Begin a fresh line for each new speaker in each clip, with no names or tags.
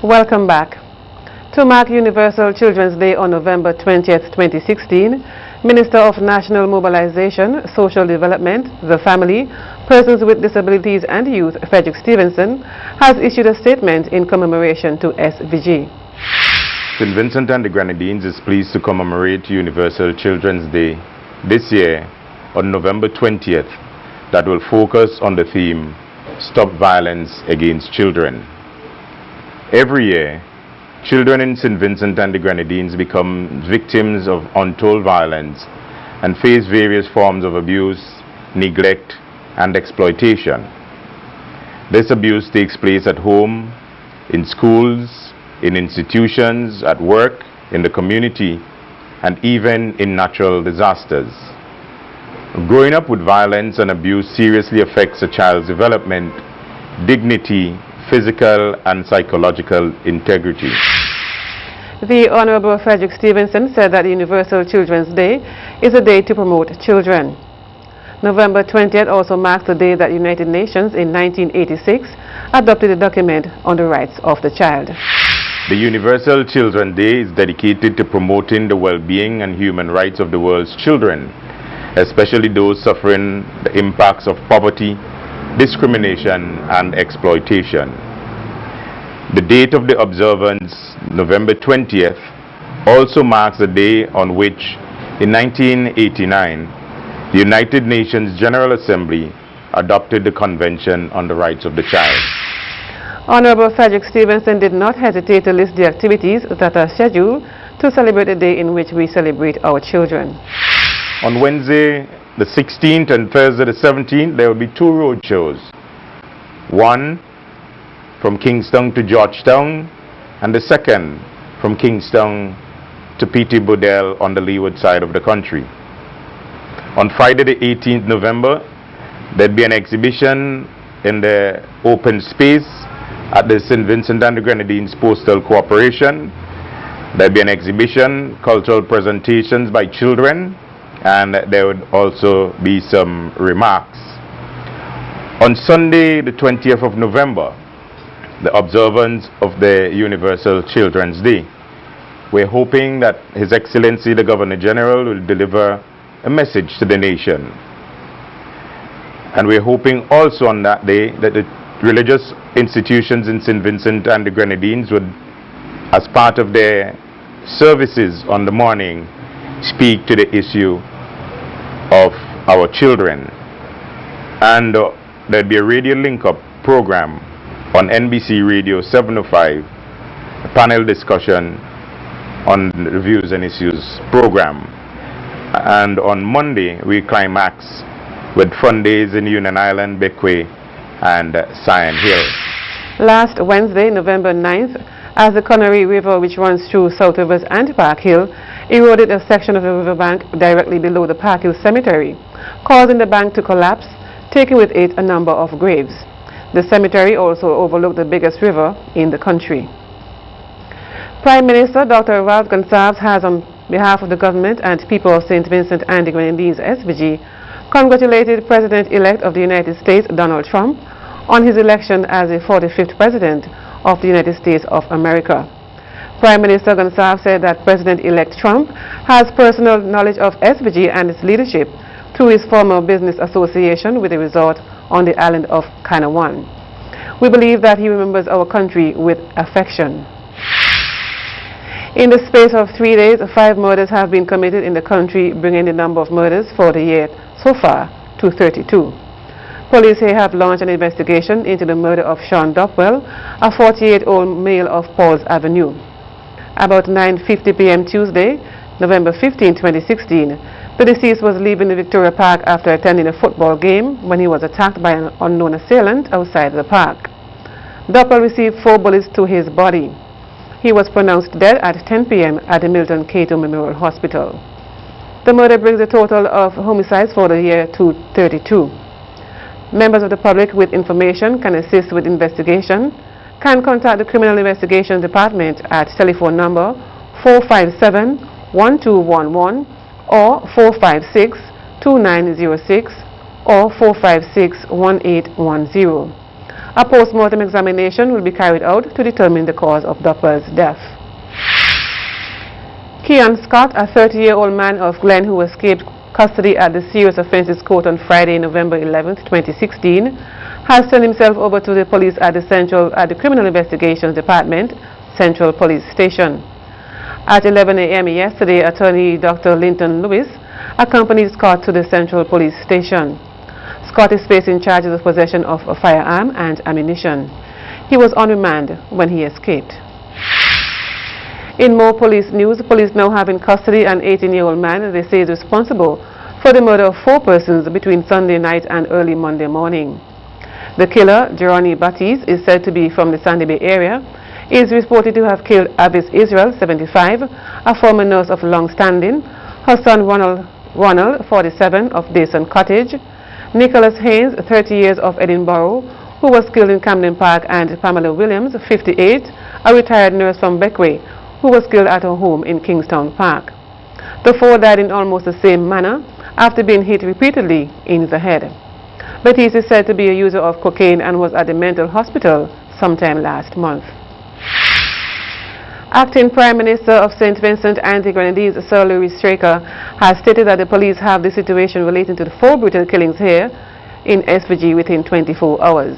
Welcome back. To mark Universal Children's Day on November 20th, 2016, Minister of National Mobilization, Social Development, the Family, Persons with Disabilities and Youth, Frederick Stevenson, has issued a statement in commemoration to SVG.
St. Vincent and the Grenadines is pleased to commemorate Universal Children's Day this year on November 20th that will focus on the theme, Stop Violence Against Children. Every year, children in St. Vincent and the Grenadines become victims of untold violence and face various forms of abuse, neglect, and exploitation. This abuse takes place at home, in schools, in institutions, at work, in the community, and even in natural disasters. Growing up with violence and abuse seriously affects a child's development, dignity, physical and psychological integrity.
The Honorable Frederick Stevenson said that Universal Children's Day is a day to promote children. November 20th also marks the day that United Nations in 1986 adopted a document on the rights of the child.
The Universal Children's Day is dedicated to promoting the well-being and human rights of the world's children, especially those suffering the impacts of poverty, discrimination, and exploitation. The date of the observance, November 20th, also marks the day on which, in 1989, the United Nations General Assembly adopted the Convention on the Rights of the Child.
Honorable Frederick Stevenson did not hesitate to list the activities that are scheduled to celebrate the day in which we celebrate our children.
On Wednesday, the 16th and Thursday, the 17th, there will be two road shows. One from Kingston to Georgetown, and the second from Kingston to P.T. Bodell on the leeward side of the country. On Friday, the 18th November, there'll be an exhibition in the open space at the St. Vincent and the Grenadines Postal Corporation. There'll be an exhibition, cultural presentations by children, and there would also be some remarks. On Sunday, the 20th of November, the observance of the Universal Children's Day. We're hoping that His Excellency the Governor General will deliver a message to the nation. And we're hoping also on that day that the religious institutions in St. Vincent and the Grenadines would, as part of their services on the morning, speak to the issue of our children. And there'd be a radio link-up program on NBC Radio 705, a panel discussion on the Views and Issues program. And on Monday, we climax with fun days in Union Island, Bequia, and Sion Hill.
Last Wednesday, November 9th, as the Connery River, which runs through South Rivers and Park Hill, eroded a section of the riverbank directly below the Park Hill Cemetery, causing the bank to collapse, taking with it a number of graves. The cemetery also overlooked the biggest river in the country. Prime Minister Dr. Ralph Gonsalves has, on behalf of the government and people of St. Vincent and the Grenadines SVG, congratulated President-elect of the United States, Donald Trump, on his election as the 45th President of the United States of America. Prime Minister Gonsalves said that President-elect Trump has personal knowledge of SVG and its leadership through his former business association with a resort on the island of Kanawan. We believe that he remembers our country with affection. In the space of 3 days, 5 murders have been committed in the country, bringing the number of murders for the year so far to 32. Police here have launched an investigation into the murder of Sean Dopwell, a 48-year-old male of Paul's Avenue. About 9:50 p.m. Tuesday, November 15, 2016, the deceased was leaving the Victoria Park after attending a football game when he was attacked by an unknown assailant outside the park. Dopwell received 4 bullets to his body. He was pronounced dead at 10 p.m. at the Milton Cato Memorial Hospital. The murder brings the total of homicides for the year to 32. Members of the public with information can assist with investigation, can contact the Criminal Investigation Department at telephone number 457-1211 or 456-2906 or 456-1810. A post-mortem examination will be carried out to determine the cause of Dupper's death. Keon Scott, a 30-year-old man of Glen who escaped custody at the Serious Offences Court on Friday, November 11, 2016, has turned himself over to the police at the Criminal Investigations Department, Central Police Station. At 11 a.m. yesterday, attorney Dr. Linton Lewis accompanied Scott to the Central Police Station. Scott is facing charges of possession of a firearm and ammunition. He was on remand when he escaped. In more police news, police now have in custody an 18-year-old man they say is responsible for the murder of 4 persons between Sunday night and early Monday morning. The killer, Jeroni Baptiste, is said to be from the Sandy Bay area. He is reported to have killed Avis Israel, 75, a former nurse of long standing, her son Ronald, 47, of Dayson Cottage, Nicholas Haynes, 30 years, of Edinburgh, who was killed in Camden Park, and Pamela Williams, 58, a retired nurse from Beckway, who was killed at her home in Kingstown Park. The 4 died in almost the same manner after being hit repeatedly in the head. Baptiste is said to be a user of cocaine and was at the mental hospital sometime last month. Acting Prime Minister of St. Vincent and the Grenadines, Sir Louis Straker, has stated that the police have the situation relating to the 4 brutal killings here in SVG within 24 hours.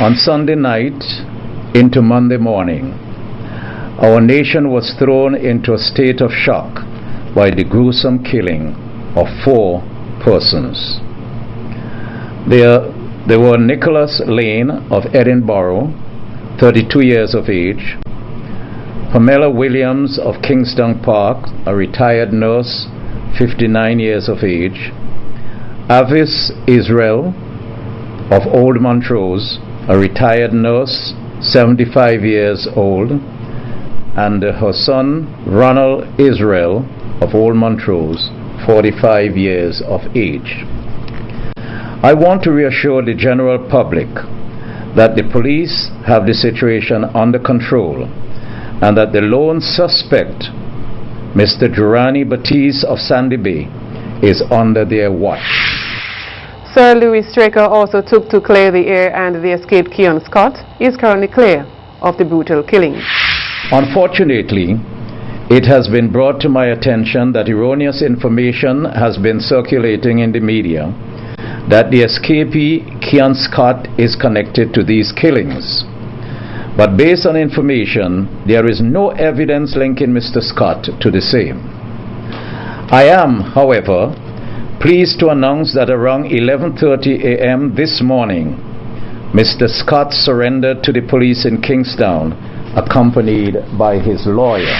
On Sunday night into Monday morning, our nation was thrown into a state of shock by the gruesome killing of 4 persons. There were Nicholas Lane of Edinburgh, 32 years of age, Pamela Williams of Kingstown Park, a retired nurse, 59 years of age, Avis Israel of Old Montrose, a retired nurse, 75 years old, and her son Ronald Israel of Old Montrose, 45 years of age. I want to reassure the general public that the police have the situation under control and that the lone suspect, Mr. Jeroni Baptiste of Sandy Bay, is under their watch.
Sir Louis Straker also took to clear the air, and the escaped Keon Scott is currently clear of the brutal killing.
Unfortunately, it has been brought to my attention that erroneous information has been circulating in the media that the escapee Keon Scott is connected to these killings. But based on information, there is no evidence linking Mr. Scott to the same. I am, however, pleased to announce that around 11:30 a.m. this morning, Mr. Scott surrendered to the police in Kingstown, accompanied by his lawyer.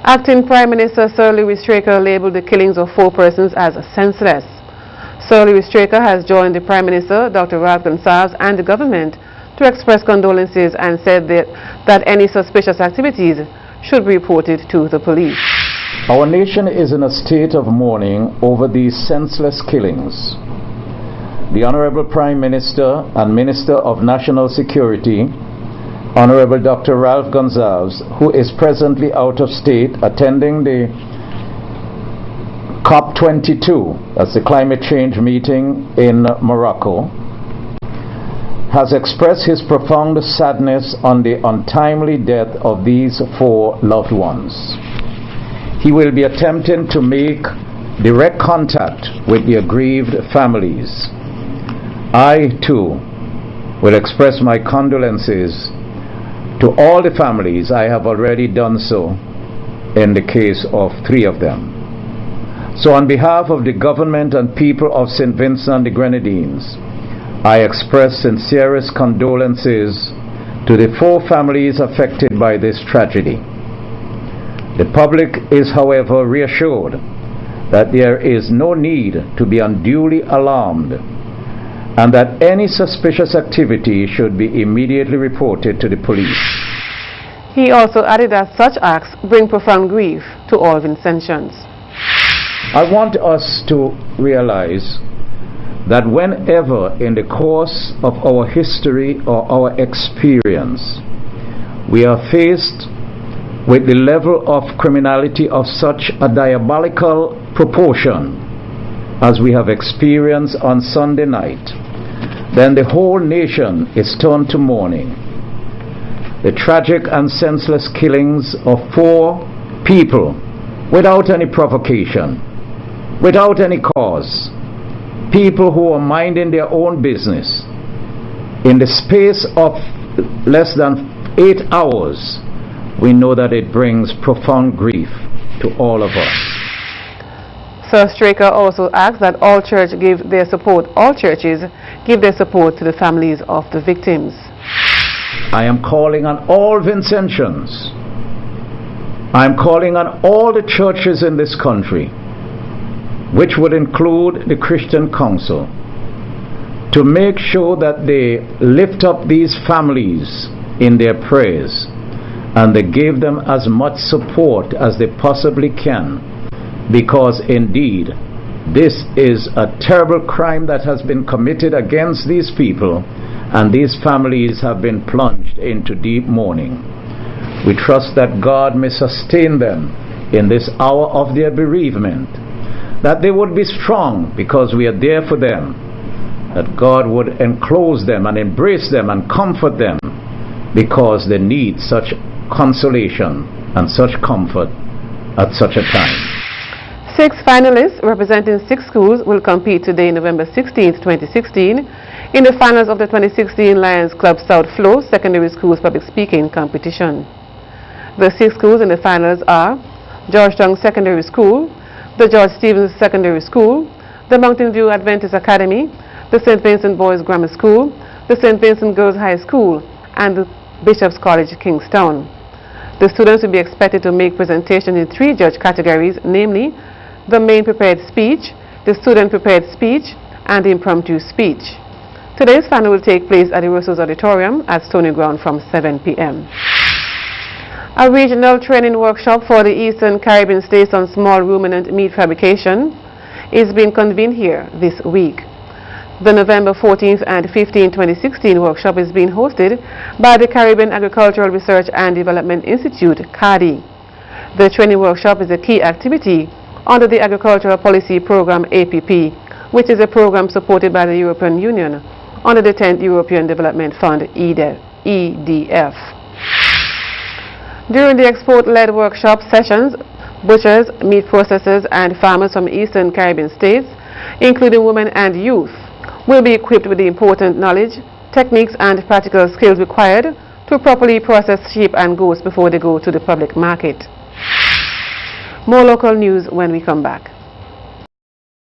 Acting Prime Minister Sir Louis Straker labeled the killings of 4 persons as senseless. Sir Louis Straker has joined the Prime Minister, Dr. Ralph Gonsalves, and the government to express condolences and said that any suspicious activities should be reported to the police.
Our nation is in a state of mourning over these senseless killings. The Honorable Prime Minister and Minister of National Security, Honorable Dr. Ralph Gonsalves, who is presently out of state attending the COP22, that's the climate change meeting in Morocco, has expressed his profound sadness on the untimely death of these 4 loved ones. He will be attempting to make direct contact with the aggrieved families. I, too, will express my condolences to all the families. I have already done so in the case of 3 of them. So on behalf of the government and people of St. Vincent and the Grenadines, I express sincerest condolences to the 4 families affected by this tragedy. The public is, however, reassured that there is no need to be unduly alarmed and that any suspicious activity should be immediately reported to the police.
He also added that such acts bring profound grief to all Vincentians.
I want us to realize that whenever in the course of our history or our experience we are faced with the level of criminality of such a diabolical proportion as we have experienced on Sunday night, then the whole nation is turned to mourning. The tragic and senseless killings of 4 people without any provocation, without any cause, people who are minding their own business, in the space of less than 8 hours, we know that it brings profound grief to all of us.
Sir Straker also asks that all churches give their support to the families of the victims.
I am calling on all Vincentians. I am calling on all the churches in this country, which would include the Christian Council, to make sure that they lift up these families in their prayers and they give them as much support as they possibly can, because indeed this is a terrible crime that has been committed against these people, and these families have been plunged into deep mourning. We trust that God may sustain them in this hour of their bereavement, that they would be strong because we are there for them, that God would enclose them and embrace them and comfort them because they need such consolation and such comfort at such a time.
6 finalists representing 6 schools will compete today, November 16, 2016, in the finals of the 2016 Lions Club South Flow Secondary Schools Public Speaking Competition. The 6 schools in the finals are Georgetown Secondary School, the George Stevens Secondary School, the Mountain View Adventist Academy, the St. Vincent Boys Grammar School, the St. Vincent Girls High School, and the Bishop's College, Kingstown. The students will be expected to make presentations in 3 judge categories, namely the main prepared speech, the student prepared speech, and the impromptu speech. Today's final will take place at the Russo's Auditorium at Stony Ground from 7 p.m. A regional training workshop for the Eastern Caribbean states on small ruminant meat fabrication is being convened here this week. The November 14th and 15th, 2016 workshop is being hosted by the Caribbean Agricultural Research and Development Institute, CARDI. The training workshop is a key activity under the Agricultural Policy Program APP, which is a program supported by the European Union under the 10th European Development Fund, EDF. During the export-led workshop sessions, butchers, meat processors, and farmers from Eastern Caribbean states, including women and youth, will be equipped with the important knowledge, techniques, and practical skills required to properly process sheep and goats before they go to the public market. More local news when we come back.